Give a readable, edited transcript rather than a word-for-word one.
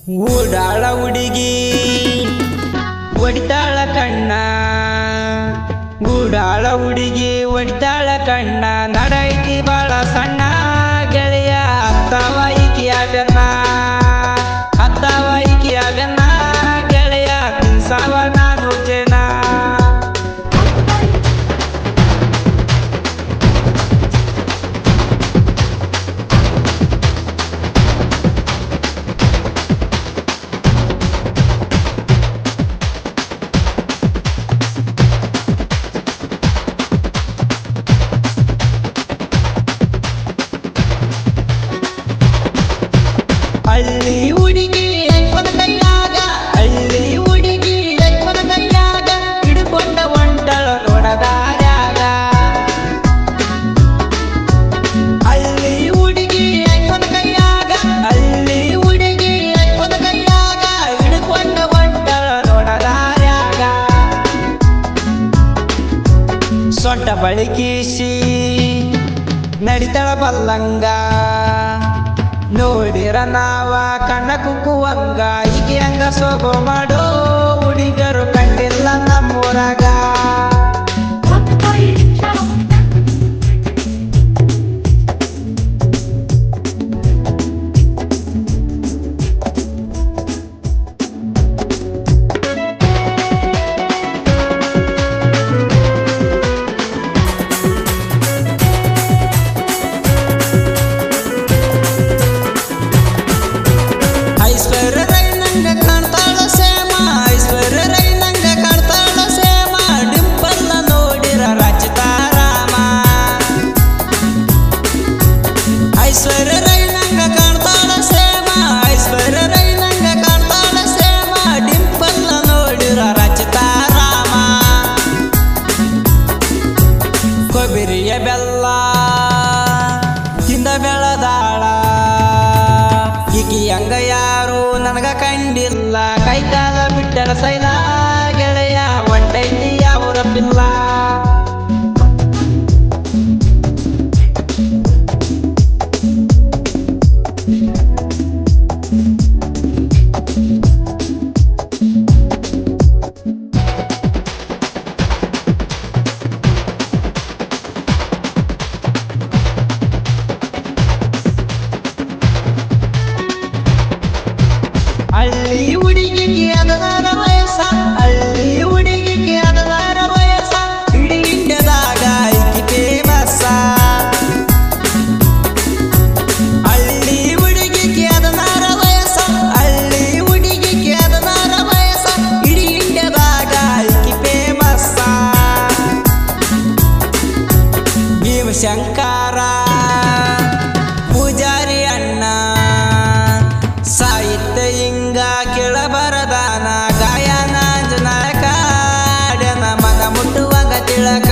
ಊಡಾಳ ಹುಡುಗಿ ಒಡಿತಾಳ ಕಣ್ಣ ಊಡಾಳ ಹುಡುಗಿ ಒಡಿತಾಳ ಕಣ್ಣ ನಡೈತಿ ಬಾಳ ಸಣ್ಣ ಗೆಳೆಯ ಹತ್ತವಾಯಿಕಿಯ ಬೆನ್ನ ಗೆಳೆಯ ತಿನ್ಸಾವ ನಾನು ಜನ ಹಳ್ಳಿ ಹುಡುಗಿ ಐಫೋನ್ ಕೈಯಾಗ ಹಿಡ್ಕೊಂಡ ಹೊಂಟಳ ನೋಡದಾರ್ಯಾಗ ಹಳ್ಳಿ ಹುಡುಗಿ ಐಫೋನ್ ಕೈಯಾಗ ಹಿಡ್ಕೊಂಡ ಹೊಂಟಳ ನೋಡದಾರ್ಯಾಗ ಸೊಂಟ ಬಳಿಕೀಸಿ ನಡಿತಳ ಬಲ್ಲಂಗ ನೋಡಿರ ನಾವ ಕಣ್ಣ ಕುಕ್ಕುವಂಗ ಈಕೆ ಹಂಗ ಸೋಗೋ ಮಾಡೋ ಹುಡುಗರು ಕಂಡಿಲ್ಲ ನಮ್ಮೂರಾಗ ಕೊಬ್ಬಿರಿಯ ಬೆಲ್ಲ ತಿಂದ ಬೆಳದಾಳ ಈಕಿ ಹಂಗ ಯಾರು ನನಗ ಕಂಡಿಲ್ಲ ಕೈಕಾಲ ಬಿಟ್ಟರ ಸೈಲ ಗೆಳೆಯ ಒಂಟೈತಿ ಅವರ ಪಿಲ್ಲ ಹಳ್ಳಿ ಹುಡುಗಿಗೆ ಅದರ ವಯಸ್ಸ ಇಡೀ ಇಂಡಿಯಾದಾಗ ಈಕಿ ಫೇಮಸ್ ಹಳ್ಳಿ ಹುಡುಗಿಗೆ ಅದರ ವಯಸ್ಸ ಇಡೀ ಇಂಡಿಯಾದಾಗ ಈಕಿ ಫೇಮಸ್ ಭೀಮಶಂಕರ ಪೂಜಾರಿ ಅಣ್ಣ ಸಾಹಿತ್ಯ ಹಿಂಗ ಕೇಳಬರದಾನ ಗಾಯನ ಜನಕ ಮನ ಮುಟ್ಟುವಾಗ ತಿಳಕ